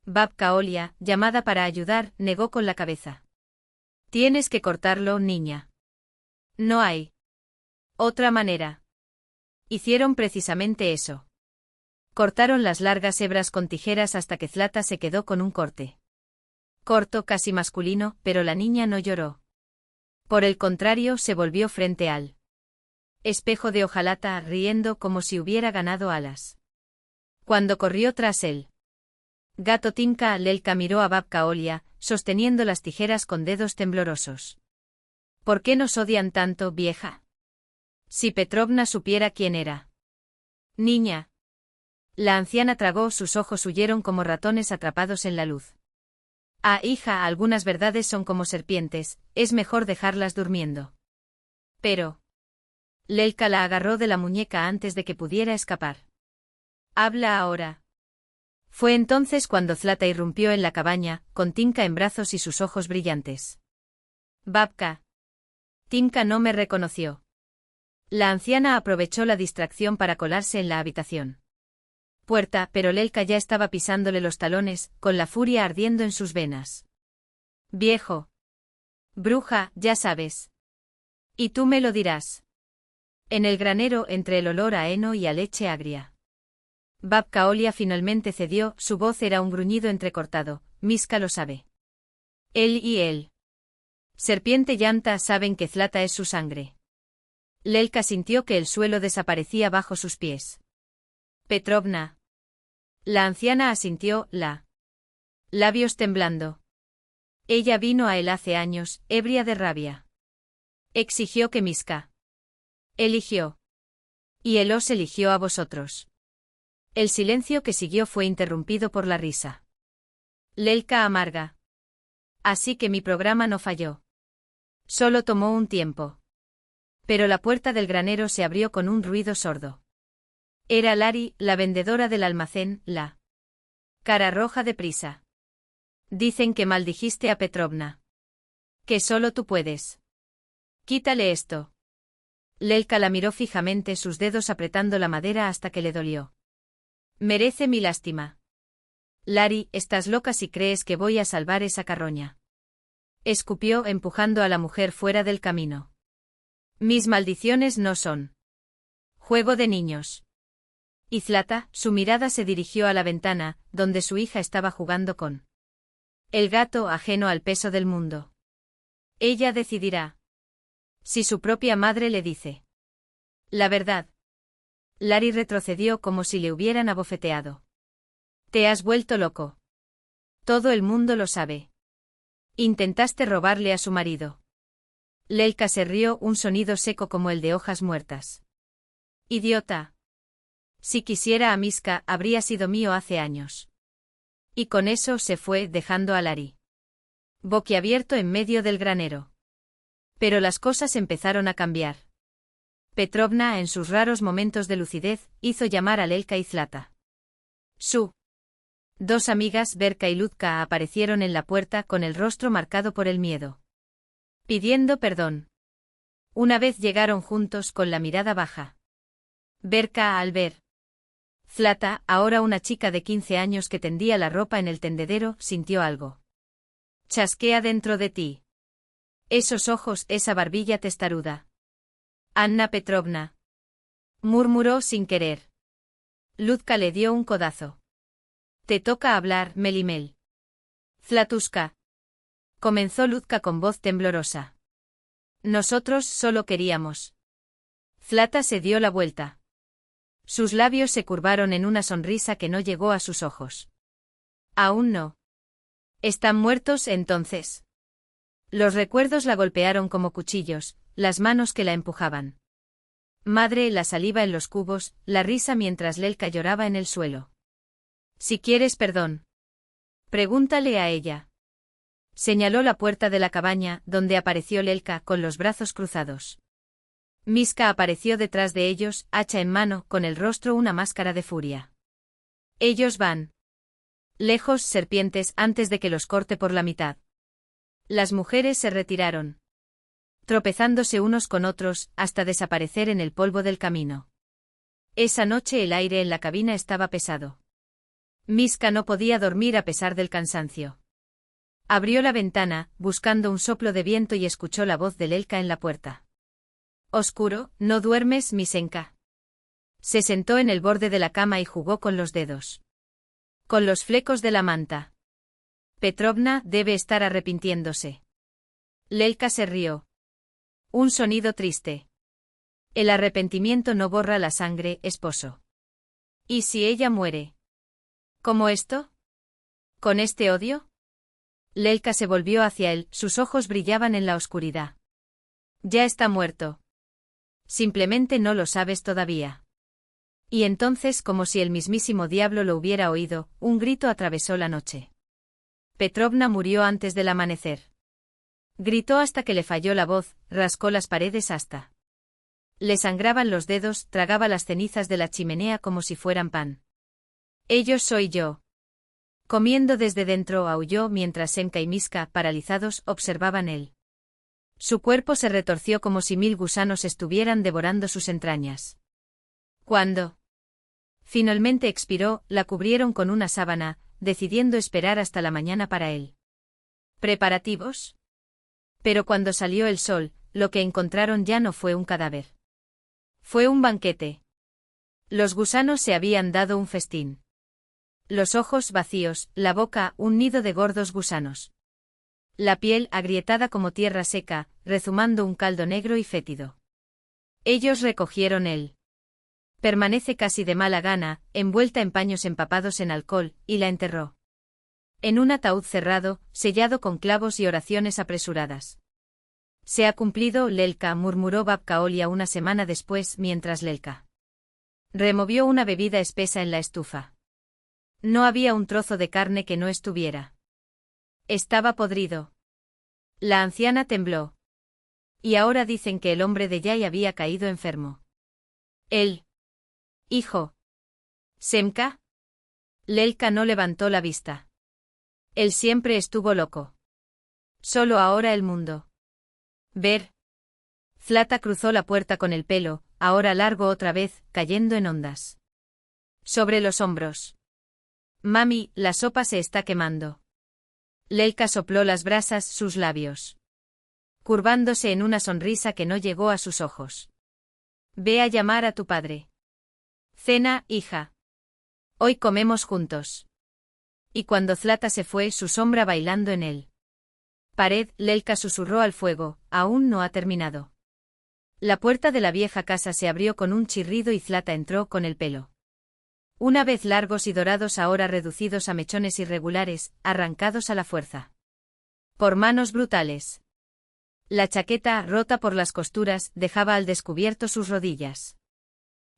Babka Olia, llamada para ayudar, negó con la cabeza. Tienes que cortarlo, niña. No hay otra manera. Hicieron precisamente eso. Cortaron las largas hebras con tijeras hasta que Zlata se quedó con un corte corto, casi masculino, pero la niña no lloró. Por el contrario, se volvió frente al espejo de hojalata, riendo como si hubiera ganado alas. Cuando corrió tras él gato Tinka, Lelka miró a Babka Olia, sosteniendo las tijeras con dedos temblorosos. ¿Por qué nos odian tanto, vieja? Si Petrovna supiera quién era. Niña. La anciana tragó, sus ojos huyeron como ratones atrapados en la luz. Ah, hija, algunas verdades son como serpientes, es mejor dejarlas durmiendo. Pero Lelka la agarró de la muñeca antes de que pudiera escapar. Habla ahora. Fue entonces cuando Zlata irrumpió en la cabaña, con Tinka en brazos y sus ojos brillantes. Babka. Tinka no me reconoció. La anciana aprovechó la distracción para colarse en la habitación. Puerta, pero Lelka ya estaba pisándole los talones, con la furia ardiendo en sus venas. Viejo. Bruja, ya sabes. Y tú me lo dirás. En el granero, entre el olor a heno y a leche agria. Babka Olia finalmente cedió, su voz era un gruñido entrecortado. Miska lo sabe. Él y él. Serpiente Yanta saben que Zlata es su sangre. Lelka sintió que el suelo desaparecía bajo sus pies. Petrovna. La anciana asintió, labios temblando. Ella vino a él hace años, ebria de rabia. Exigió que Miska eligió. Y él os eligió a vosotros. El silencio que siguió fue interrumpido por la risa. Lelka amarga. Así que mi programa no falló. Solo tomó un tiempo. Pero la puerta del granero se abrió con un ruido sordo. Era Lari, la vendedora del almacén, la cara roja de prisa. Dicen que maldijiste a Petrovna. Que solo tú puedes. Quítale esto. Lelka la miró fijamente, sus dedos apretando la madera hasta que le dolió. Merece mi lástima. Lari, estás loca si crees que voy a salvar esa carroña. Escupió, empujando a la mujer fuera del camino. Mis maldiciones no son juego de niños. Y Zlata, su mirada se dirigió a la ventana, donde su hija estaba jugando con el gato, ajeno al peso del mundo. Ella decidirá. Si su propia madre le dice la verdad. Lari retrocedió como si le hubieran abofeteado. Te has vuelto loco. Todo el mundo lo sabe. Intentaste robarle a su marido. Lelka se rió, un sonido seco como el de hojas muertas. Idiota. Si quisiera a Miska, habría sido mío hace años. Y con eso se fue, dejando a Lari boquiabierto en medio del granero. Pero las cosas empezaron a cambiar. Petrovna, en sus raros momentos de lucidez, hizo llamar a Lelka y Zlata. Su dos amigas, Berka y Ludka, aparecieron en la puerta con el rostro marcado por el miedo. Pidiendo perdón. Una vez llegaron juntos con la mirada baja. Berka, al ver Zlata, ahora una chica de 15 años que tendía la ropa en el tendedero, sintió algo. Chasquea dentro de ti. Esos ojos, esa barbilla testaruda. Anna Petrovna. Murmuró sin querer. Ludka le dio un codazo. Te toca hablar, Melimel. Zlatushka. Comenzó Ludka con voz temblorosa. Nosotros solo queríamos. Zlata se dio la vuelta. Sus labios se curvaron en una sonrisa que no llegó a sus ojos. Aún no. ¿Están muertos entonces? Los recuerdos la golpearon como cuchillos, las manos que la empujaban. Madre, la saliva en los cubos, la risa mientras Lelka lloraba en el suelo. Si quieres perdón. Pregúntale a ella. Señaló la puerta de la cabaña, donde apareció Lelka con los brazos cruzados. Miska apareció detrás de ellos, hacha en mano, con el rostro una máscara de furia. Ellos van lejos, serpientes, antes de que los corte por la mitad. Las mujeres se retiraron, tropezándose unos con otros, hasta desaparecer en el polvo del camino. Esa noche el aire en la cabina estaba pesado. Miska no podía dormir a pesar del cansancio. Abrió la ventana, buscando un soplo de viento, y escuchó la voz de Lelka en la puerta. Oscuro, ¿no duermes, Misenka? Se sentó en el borde de la cama y jugó con los dedos. Con los flecos de la manta. Petrovna debe estar arrepintiéndose. Lelka se rió. Un sonido triste. El arrepentimiento no borra la sangre, esposo. ¿Y si ella muere? ¿Cómo esto? ¿Con este odio? Lelka se volvió hacia él, sus ojos brillaban en la oscuridad. Ya está muerto. Simplemente no lo sabes todavía. Y entonces, como si el mismísimo diablo lo hubiera oído, un grito atravesó la noche. Petrovna murió antes del amanecer. Gritó hasta que le falló la voz, rascó las paredes hasta le sangraban los dedos, tragaba las cenizas de la chimenea como si fueran pan. Ellos soy yo. Comiendo desde dentro, aulló mientras Senka y Miska, paralizados, observaban él. Su cuerpo se retorció como si 1000 gusanos estuvieran devorando sus entrañas. Cuando finalmente expiró, la cubrieron con una sábana, decidiendo esperar hasta la mañana para él. ¿Preparativos? Pero cuando salió el sol, lo que encontraron ya no fue un cadáver. Fue un banquete. Los gusanos se habían dado un festín. Los ojos vacíos, la boca, un nido de gordos gusanos. La piel agrietada como tierra seca, rezumando un caldo negro y fétido. Ellos recogieron él. Permanece casi de mala gana, envuelta en paños empapados en alcohol, y la enterró. En un ataúd cerrado, sellado con clavos y oraciones apresuradas. Se ha cumplido, Lelka, murmuró Babka Olia una semana después, mientras Lelka Removió una bebida espesa en la estufa. No había un trozo de carne que no estuviera. Estaba podrido. La anciana tembló. Y ahora dicen que el hombre de Yai había caído enfermo. ¿Él? Hijo. ¿Semka? Lelka no levantó la vista. Él siempre estuvo loco. Solo ahora el mundo. Ver. Zlata cruzó la puerta con el pelo, ahora largo otra vez, cayendo en ondas. Sobre los hombros. Mami, la sopa se está quemando. Lelka sopló las brasas sus labios, curvándose en una sonrisa que no llegó a sus ojos. Ve a llamar a tu padre. Cena, hija. Hoy comemos juntos. Y cuando Zlata se fue, su sombra bailando en él. Pared, Lelka susurró al fuego, aún no ha terminado. La puerta de la vieja casa se abrió con un chirrido y Zlata entró con el pelo. Una vez largos y dorados, ahora reducidos a mechones irregulares, arrancados a la fuerza. Por manos brutales. La chaqueta, rota por las costuras, dejaba al descubierto sus rodillas.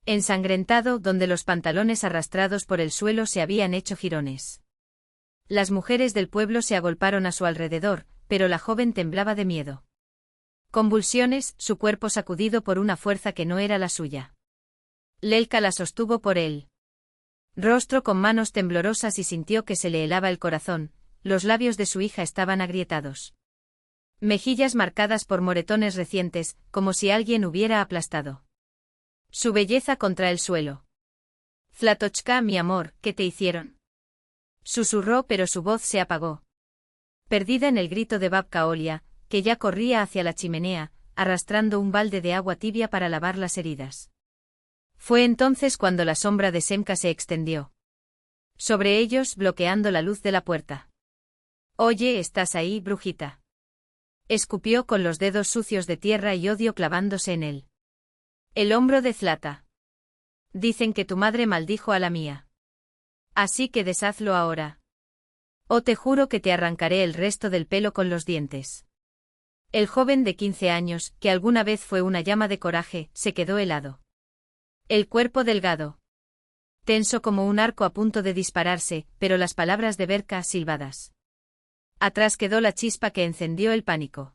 Ensangrentado, donde los pantalones arrastrados por el suelo se habían hecho jirones. Las mujeres del pueblo se agolparon a su alrededor, pero la joven temblaba de miedo. Convulsiones, su cuerpo sacudido por una fuerza que no era la suya. Lelka la sostuvo por él. Rostro con manos temblorosas y sintió que se le helaba el corazón, los labios de su hija estaban agrietados. Mejillas marcadas por moretones recientes, como si alguien hubiera aplastado su belleza contra el suelo. Zlatochka, mi amor, ¿qué te hicieron? Susurró, pero su voz se apagó. Perdida en el grito de Babka Olia, que ya corría hacia la chimenea, arrastrando un balde de agua tibia para lavar las heridas. Fue entonces cuando la sombra de Semka se extendió sobre ellos, bloqueando la luz de la puerta. Oye, ¿estás ahí, brujita? Escupió con los dedos sucios de tierra y odio clavándose en él. El hombro de Zlata. Dicen que tu madre maldijo a la mía. Así que deshazlo ahora. O te juro que te arrancaré el resto del pelo con los dientes. El joven de 15 años, que alguna vez fue una llama de coraje, se quedó helado. El cuerpo delgado. Tenso como un arco a punto de dispararse, pero las palabras de Berka silbadas. Atrás quedó la chispa que encendió el pánico.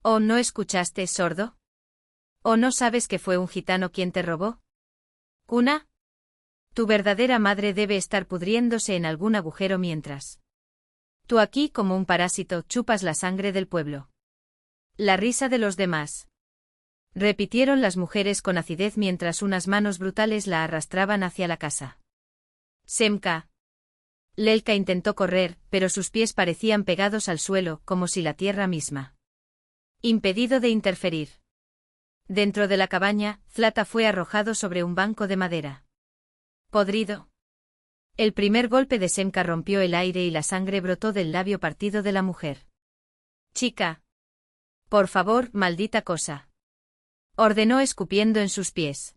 ¿O no escuchaste, sordo? ¿O no sabes que fue un gitano quien te robó? ¿Kuna? Tu verdadera madre debe estar pudriéndose en algún agujero mientras. Tú aquí, como un parásito, chupas la sangre del pueblo. La risa de los demás. Repitieron las mujeres con acidez mientras unas manos brutales la arrastraban hacia la casa. Semka. Lelka intentó correr, pero sus pies parecían pegados al suelo, como si la tierra misma. Impedido de interferir. Dentro de la cabaña, Zlata fue arrojado sobre un banco de madera. Podrido. El primer golpe de Semka rompió el aire y la sangre brotó del labio partido de la mujer. Chica. Por favor, maldita cosa. Ordenó escupiendo en sus pies.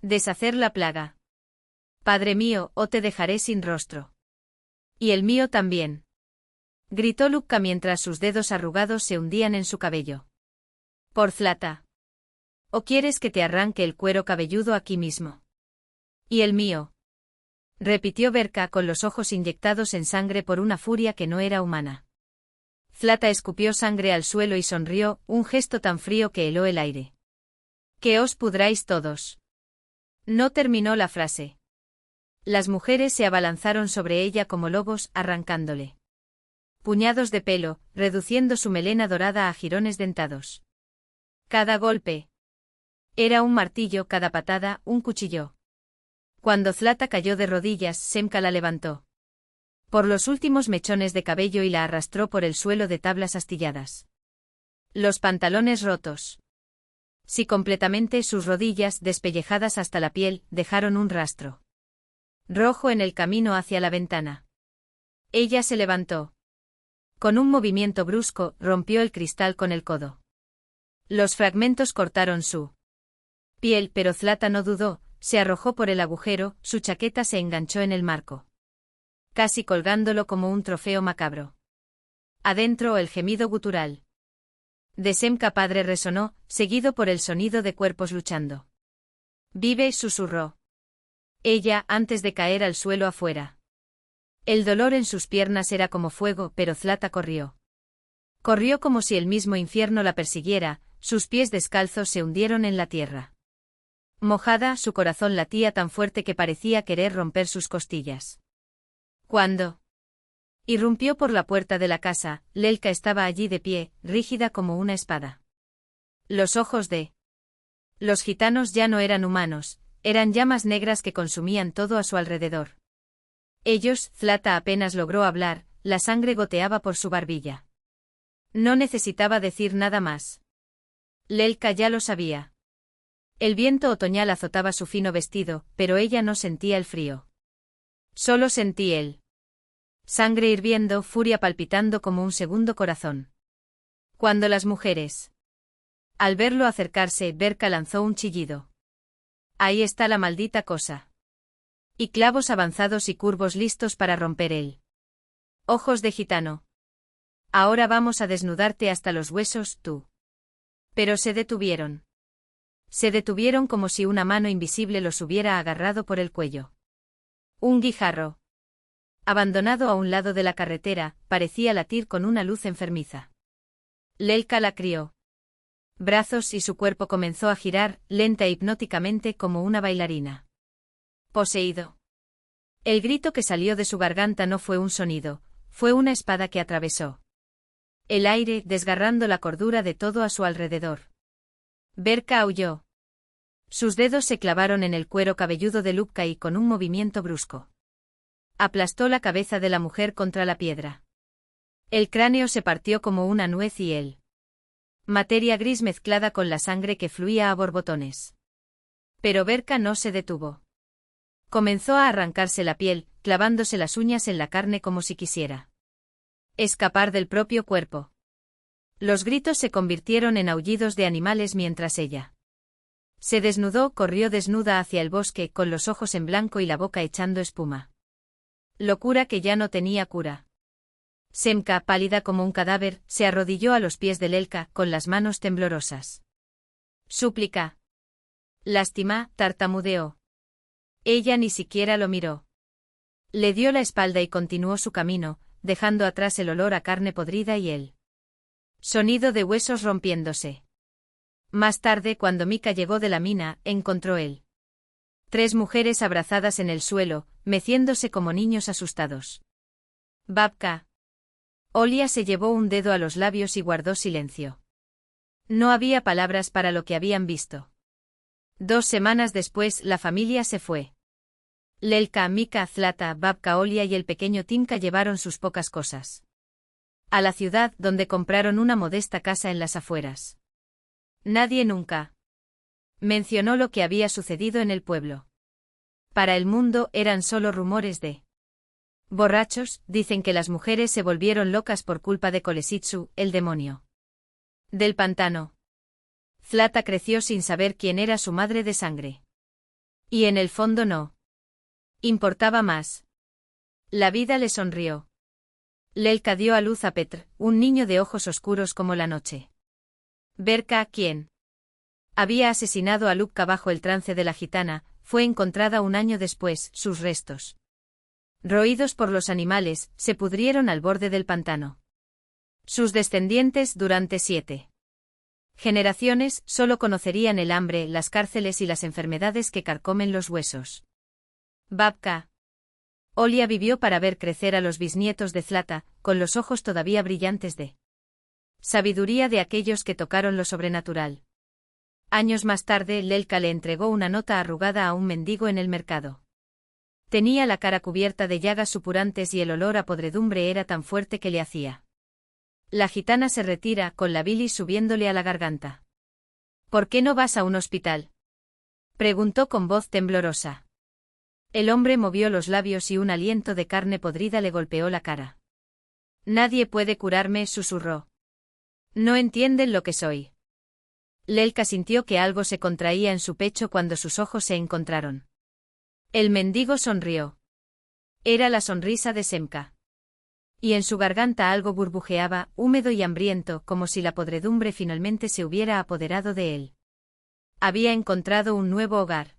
Deshacer la plaga. Padre mío, o te dejaré sin rostro. Y el mío también. Gritó Lukka mientras sus dedos arrugados se hundían en su cabello. Por Zlata. ¿O quieres que te arranque el cuero cabelludo aquí mismo? Y el mío. Repitió Berka con los ojos inyectados en sangre por una furia que no era humana. Zlata escupió sangre al suelo y sonrió, un gesto tan frío que heló el aire. Que os pudráis todos. No terminó la frase. Las mujeres se abalanzaron sobre ella como lobos, arrancándole puñados de pelo, reduciendo su melena dorada a jirones dentados. Cada golpe era un martillo, cada patada, un cuchillo. Cuando Zlata cayó de rodillas, Semka la levantó por los últimos mechones de cabello y la arrastró por el suelo de tablas astilladas. Los pantalones rotos. Sí, completamente, sus rodillas, despellejadas hasta la piel, dejaron un rastro rojo en el camino hacia la ventana. Ella se levantó. Con un movimiento brusco, rompió el cristal con el codo. Los fragmentos cortaron su piel, pero Zlata no dudó, se arrojó por el agujero, su chaqueta se enganchó en el marco, casi colgándolo como un trofeo macabro. Adentro, el gemido gutural de Semka padre resonó, seguido por el sonido de cuerpos luchando. Vive, susurró ella antes de caer al suelo afuera. El dolor en sus piernas era como fuego, pero Zlata corrió. Corrió como si el mismo infierno la persiguiera, sus pies descalzos se hundieron en la tierra. Mojada, su corazón latía tan fuerte que parecía querer romper sus costillas. Cuando irrumpió por la puerta de la casa, Lelka estaba allí de pie, rígida como una espada. Los ojos de los gitanos ya no eran humanos, eran llamas negras que consumían todo a su alrededor. Ellos, Zlata apenas logró hablar, la sangre goteaba por su barbilla. No necesitaba decir nada más. Lelka ya lo sabía. El viento otoñal azotaba su fino vestido, pero ella no sentía el frío. Solo sentí él. Sangre hirviendo, furia palpitando como un segundo corazón. Cuando las mujeres. Al verlo acercarse, Berka lanzó un chillido. Ahí está la maldita cosa. Y clavos avanzados y curvos listos para romper él. Ojos de gitano. Ahora vamos a desnudarte hasta los huesos, tú. Pero se detuvieron. Se detuvieron como si una mano invisible los hubiera agarrado por el cuello. Un guijarro, abandonado a un lado de la carretera, parecía latir con una luz enfermiza. Lelka la crió. Brazos y su cuerpo comenzó a girar, lenta e hipnóticamente como una bailarina. Poseído. El grito que salió de su garganta no fue un sonido, fue una espada que atravesó el aire, desgarrando la cordura de todo a su alrededor. Berka aulló. Sus dedos se clavaron en el cuero cabelludo de Lupka y con un movimiento brusco aplastó la cabeza de la mujer contra la piedra. El cráneo se partió como una nuez y él. Materia gris mezclada con la sangre que fluía a borbotones. Pero Berka no se detuvo. Comenzó a arrancarse la piel, clavándose las uñas en la carne como si quisiera escapar del propio cuerpo. Los gritos se convirtieron en aullidos de animales mientras ella se desnudó, corrió desnuda hacia el bosque, con los ojos en blanco y la boca echando espuma. Locura que ya no tenía cura. Semka, pálida como un cadáver, se arrodilló a los pies de Lelka, con las manos temblorosas. Súplica. Lástima, tartamudeó. Ella ni siquiera lo miró. Le dio la espalda y continuó su camino, dejando atrás el olor a carne podrida y el sonido de huesos rompiéndose. Más tarde, cuando Mika llegó de la mina, encontró él 3 mujeres abrazadas en el suelo, meciéndose como niños asustados. Babka. Olia se llevó un dedo a los labios y guardó silencio. No había palabras para lo que habían visto. 2 semanas después, la familia se fue. Lelka, Mika, Zlata, Babka, Olia y el pequeño Timka llevaron sus pocas cosas a la ciudad, donde compraron una modesta casa en las afueras. Nadie nunca mencionó lo que había sucedido en el pueblo. Para el mundo eran solo rumores de borrachos. Dicen que las mujeres se volvieron locas por culpa de Kolesitsu, el demonio del pantano. Zlata creció sin saber quién era su madre de sangre. Y en el fondo no importaba más. La vida le sonrió. Lelka dio a luz a Petr, un niño de ojos oscuros como la noche. Berka, quien había asesinado a Lupka bajo el trance de la gitana, fue encontrada un año después. Sus restos, roídos por los animales, se pudrieron al borde del pantano. Sus descendientes, durante 7 generaciones, solo conocerían el hambre, las cárceles y las enfermedades que carcomen los huesos. Babka. Olia vivió para ver crecer a los bisnietos de Zlata, con los ojos todavía brillantes de sabiduría de aquellos que tocaron lo sobrenatural. Años más tarde, Lelka le entregó una nota arrugada a un mendigo en el mercado. Tenía la cara cubierta de llagas supurantes y el olor a podredumbre era tan fuerte que le hacía. La gitana se retira, con la bilis subiéndole a la garganta. ¿Por qué no vas a un hospital?, preguntó con voz temblorosa. El hombre movió los labios y un aliento de carne podrida le golpeó la cara. Nadie puede curarme, susurró. No entienden lo que soy. Lelka sintió que algo se contraía en su pecho cuando sus ojos se encontraron. El mendigo sonrió. Era la sonrisa de Semka. Y en su garganta algo burbujeaba, húmedo y hambriento, como si la podredumbre finalmente se hubiera apoderado de él. Había encontrado un nuevo hogar.